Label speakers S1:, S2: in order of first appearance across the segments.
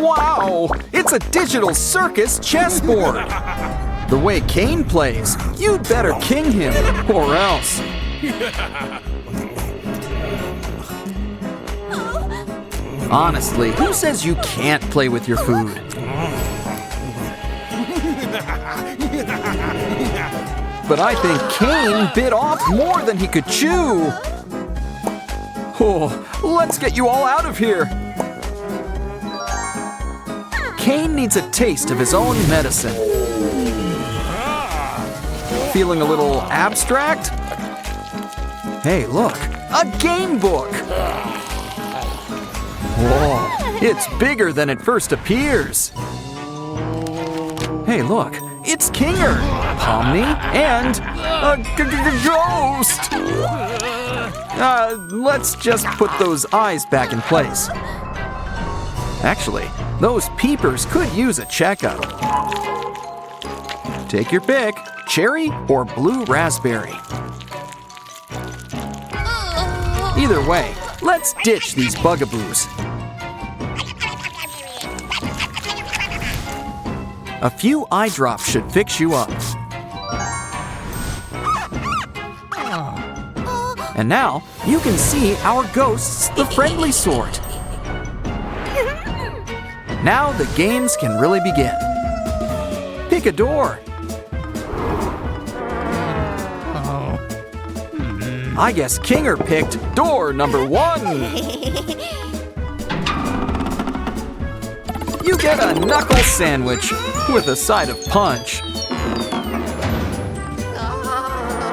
S1: Wow! It's a digital circus chessboard! The way Kane plays, you'd better king him, or else. Honestly, who says you can't play with your food? But I think Kane bit off more than he could chew. Oh, let's get you all out of here. Kane needs a taste of his own medicine. Feeling a little abstract? Hey, look, a Gamebook. Whoa, it's bigger than it first appears. Hey, look, it's Kinger, Pomni, and a ghost. Let's just put those eyes back in place. Actually, those peepers could use a checkup. Take your pick, cherry or blue raspberry. Either way, let's ditch these bugaboos. A few eye drops should fix you up. And now, you can see our ghosts, the friendly sort. Now the games can really begin. Pick a door. I guess Kinger picked door number 1. You get a knuckle sandwich with a side of punch.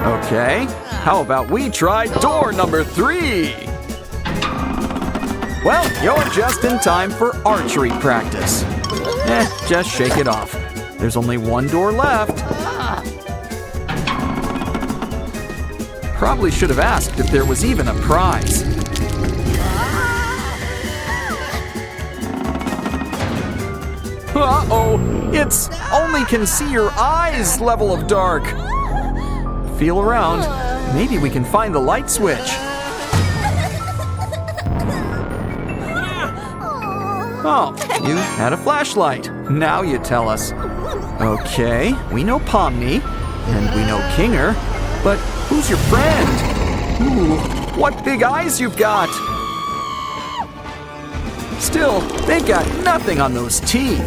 S1: Okay, how about we try door number 3? Well, you're just in time for archery practice. Just shake it off. There's only one door left. Probably should have asked if there was even a prize. Uh-oh, it's only can see your eyes level of dark. Feel around. Maybe we can find the light switch. Oh, you had a flashlight. Now you tell us. Okay, we know Pomni, and we know Kinger, but who's your friend? Ooh, what big eyes you've got! Still, they've got nothing on those teeth.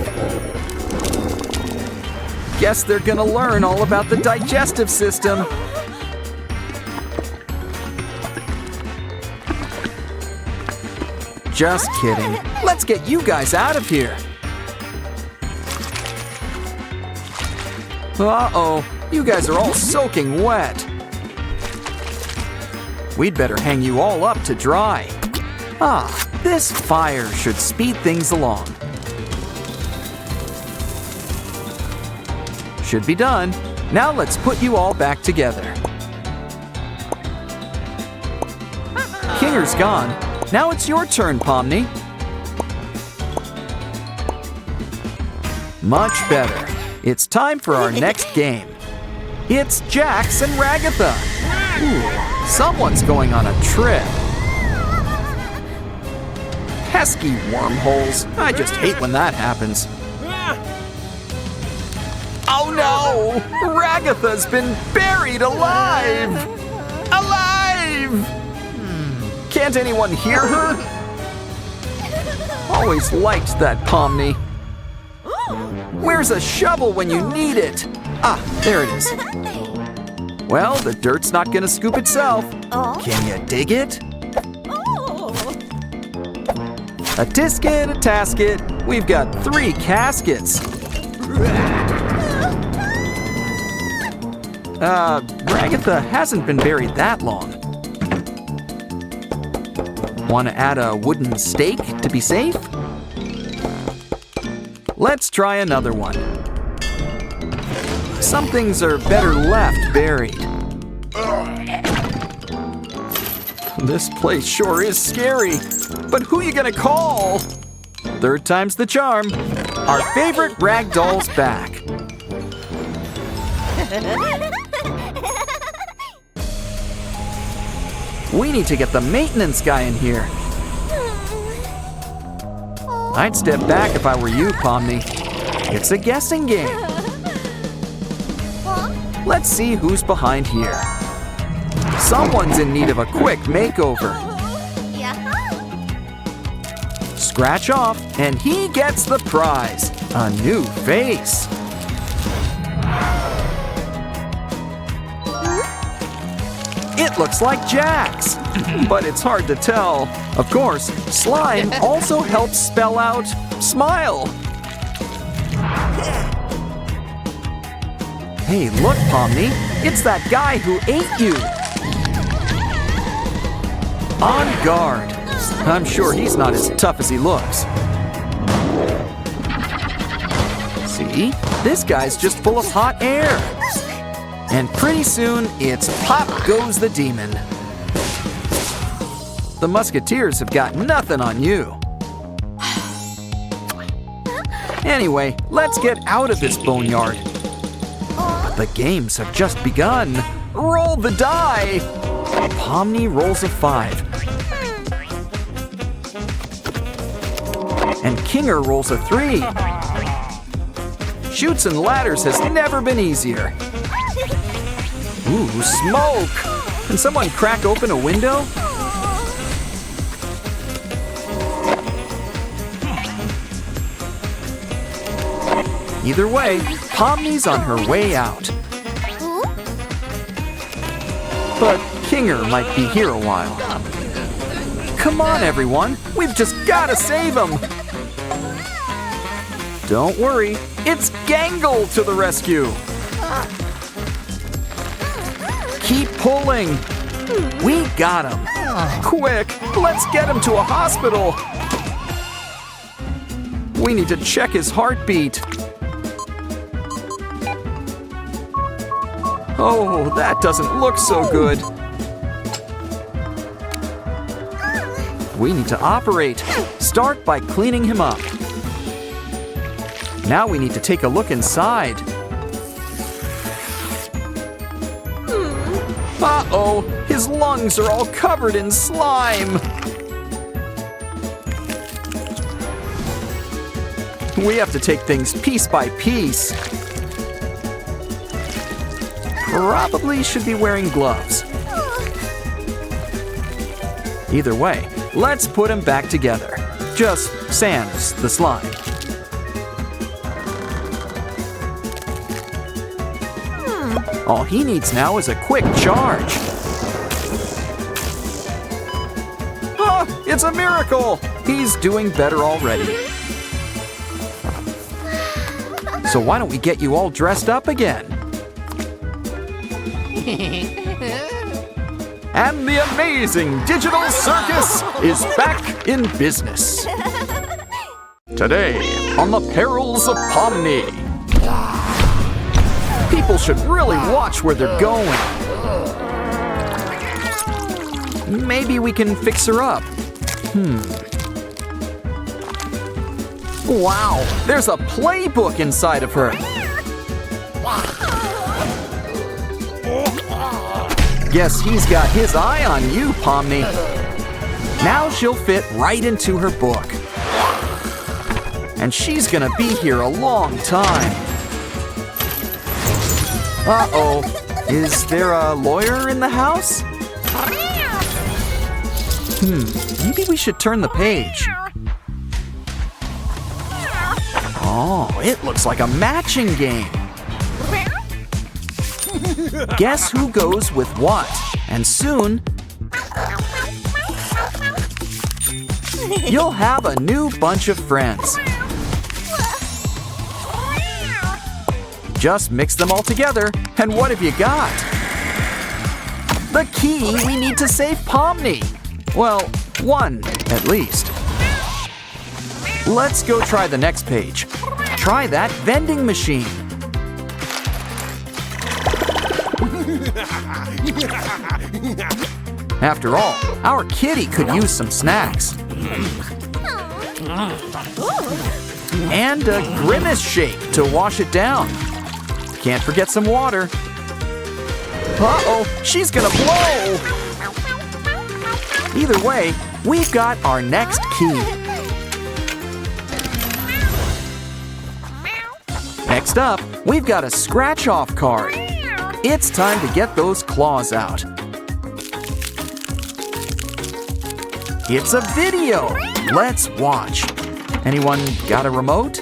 S1: Guess they're gonna learn all about the digestive system. Just kidding. Let's get you guys out of here. Uh-oh, you guys are all soaking wet. We'd better hang you all up to dry. Ah, this fire should speed things along. Should be done. Now let's put you all back together. Kinger's gone. Now it's your turn, Pomni. Much better. It's time for our next game. It's Jax and Ragatha. Ooh, someone's going on a trip. Pesky wormholes. I just hate when that happens. Oh no! Ragatha's been buried alive! Alive! Can't anyone hear her? Always liked that Pomni. Where's a shovel when you need it? Ah, there it is. Well, the dirt's not gonna scoop itself. Can you dig it? A tisket, a tasket. We've got 3 caskets. Ragatha hasn't been buried that long. Want to add a wooden stake to be safe? Let's try another one. Some things are better left buried. This place sure is scary. But who you gonna call? 3rd time's the charm. Our favorite rag doll's back. We need to get the maintenance guy in here. I'd step back if I were you, Pomni. It's a guessing game. Let's see who's behind here. Someone's in need of a quick makeover. Scratch off, and he gets the prize, a new face. It looks like Jack's, but it's hard to tell. Of course, slime also helps spell out smile. Hey, look, Pomni, it's that guy who ate you. On guard. I'm sure he's not as tough as he looks. See? This guy's just full of hot air. And pretty soon, it's pop goes the demon. The Musketeers have got nothing on you. Anyway, let's get out of this boneyard. The games have just begun. Roll the die! Pomni rolls a 5. And Kinger rolls a 3. Chutes and ladders has never been easier. Ooh, smoke! Can someone crack open a window? Either way, Pomni's on her way out. But Kinger might be here a while. Come on, everyone! We've just gotta save him! Don't worry, it's Gangle to the rescue! Keep pulling! We got him! Quick, let's get him to a hospital! We need to check his heartbeat. Oh, that doesn't look so good. We need to operate. Start by cleaning him up. Now we need to take a look inside. Uh-oh, his lungs are all covered in slime. We have to take things piece by piece. Probably should be wearing gloves. Either way, let's put him back together. Just sans the slime. All he needs now is a quick charge. Ah, it's a miracle! He's doing better already. So why don't we get you all dressed up again? And the amazing digital circus is back in business. Today on the Perils of Pomy. People should really watch where they're going. Maybe we can fix her up. Wow, there's a playbook inside of her. Guess he's got his eye on you, Pomni. Now she'll fit right into her book. And she's gonna be here a long time. Uh-oh, is there a lawyer in the house? Maybe we should turn the page. Oh, it looks like a matching game. Guess who goes with what? And soon, you'll have a new bunch of friends. Just mix them all together, and what have you got? The key we need to save Pomni. Well, one at least. Let's go try the next page. Try that vending machine. After all, our kitty could use some snacks. And a grimace shake to wash it down. Can't forget some water. Uh-oh, she's gonna blow! Either way, we've got our next key. Next up, we've got a scratch-off card. It's time to get those claws out. It's a video. Let's watch. Anyone got a remote?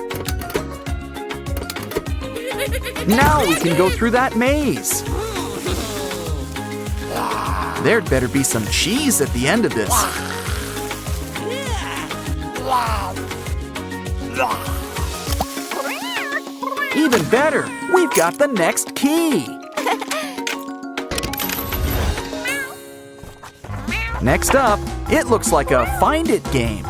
S1: Now we can go through that maze. There'd better be some cheese at the end of this. Even better, we've got the next key. Next up, it looks like a Find It game.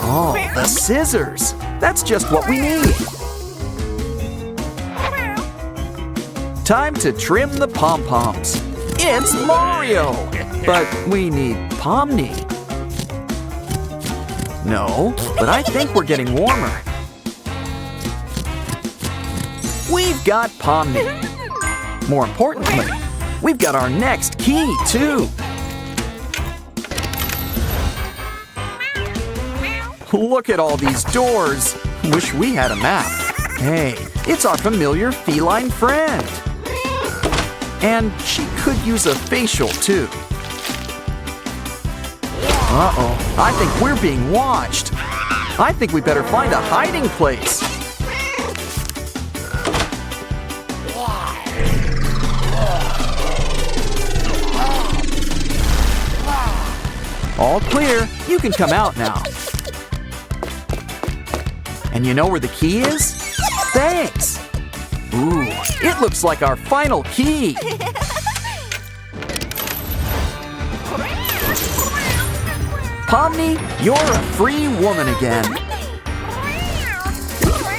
S1: Oh, the scissors. That's just what we need. Time to trim the pom-poms. It's Mario! But we need POMNI. No, but I think we're getting warmer. We've got POMNI. More importantly, we've got our next key, too. Look at all these doors. Wish we had a map. Hey, it's our familiar feline friend. And she could use a facial, too. Uh-oh, I think we're being watched. I think we better find a hiding place. All clear. You can come out now. And you know where the key is? Thanks! Ooh, it looks like our final key. POMNI, you're a free woman again.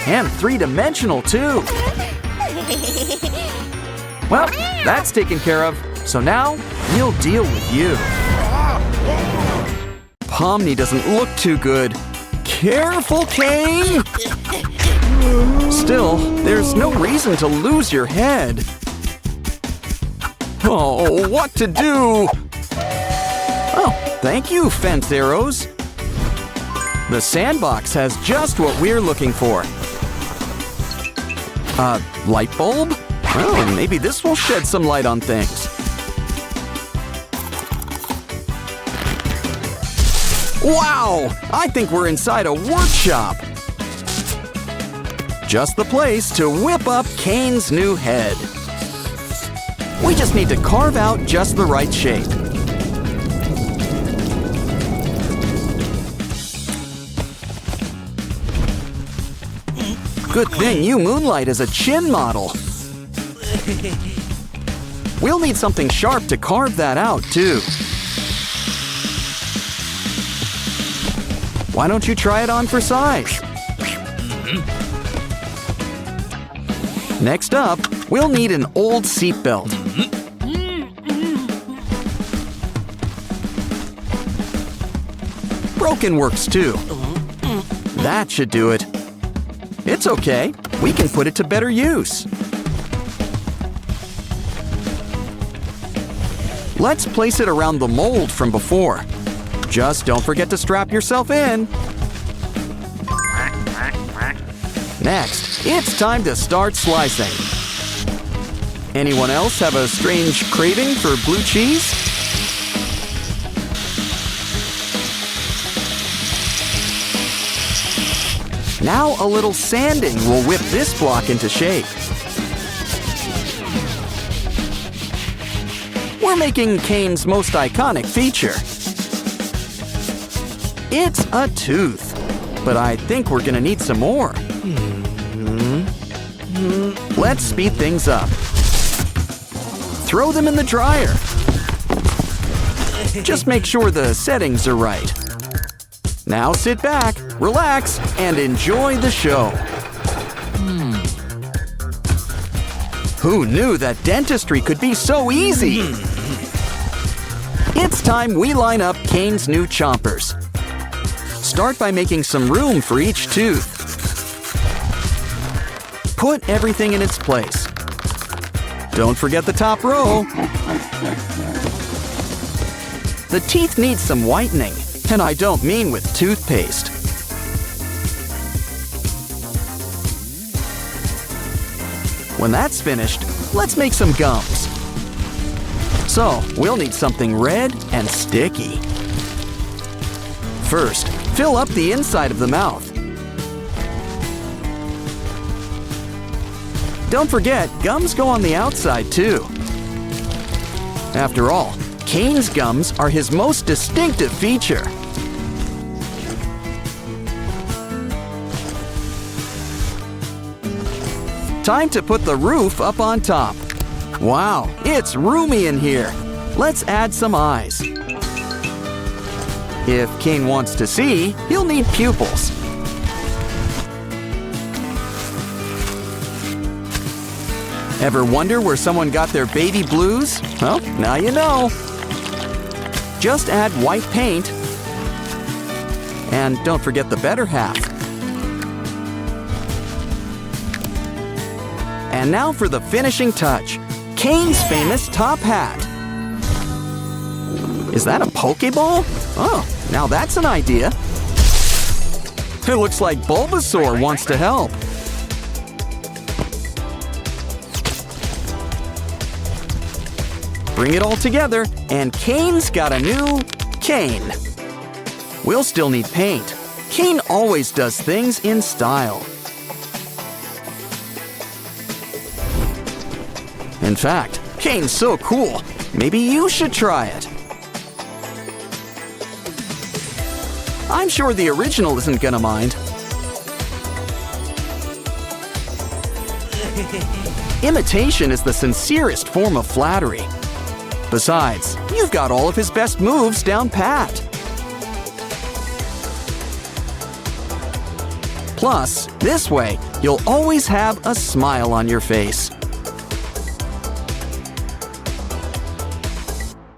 S1: And three-dimensional, too. Well, that's taken care of. So now, we'll deal with you. POMNI doesn't look too good. Careful, Kane! Still, there's no reason to lose your head. Oh, what to do? Oh, thank you, fence arrows. The sandbox has just what we're looking for. A light bulb? Oh, maybe this will shed some light on things. Wow! I think we're inside a workshop. Just the place to whip up Kane's new head. We just need to carve out just the right shape. Good thing you moonlight as a chin model. We'll need something sharp to carve that out, too. Why don't you try it on for size? Next up, we'll need an old seatbelt. Broken works too. That should do it. It's okay. We can put it to better use. Let's place it around the mold from before. Just don't forget to strap yourself in. Next, it's time to start slicing. Anyone else have a strange craving for blue cheese? Now a little sanding will whip this block into shape. We're making Kane's most iconic feature. It's a tooth, but I think we're gonna need some more. Let's speed things up. Throw them in the dryer. Just make sure the settings are right. Now sit back, relax, and enjoy the show. Who knew that dentistry could be so easy? It's time we line up Kane's new chompers. Start by making some room for each tooth. Put everything in its place. Don't forget the top row. The teeth need some whitening. And I don't mean with toothpaste. When that's finished, let's make some gums. So, we'll need something red and sticky. First, fill up the inside of the mouth. Don't forget, gums go on the outside too. After all, Kane's gums are his most distinctive feature. Time to put the roof up on top. Wow, it's roomy in here. Let's add some eyes. If Kane wants to see, he'll need pupils. Ever wonder where someone got their baby blues? Well, now you know. Just add white paint. And don't forget the better half. And now for the finishing touch. Kane's famous top hat. Is that a Pokeball? Oh, now that's an idea. It looks like Bulbasaur wants to help. Bring it all together, and Kane's got a new Kane. We'll still need paint. Kane always does things in style. In fact, Kane's so cool, maybe you should try it. I'm sure the original isn't gonna mind. Imitation is the sincerest form of flattery. Besides, you've got all of his best moves down pat. Plus, this way, you'll always have a smile on your face.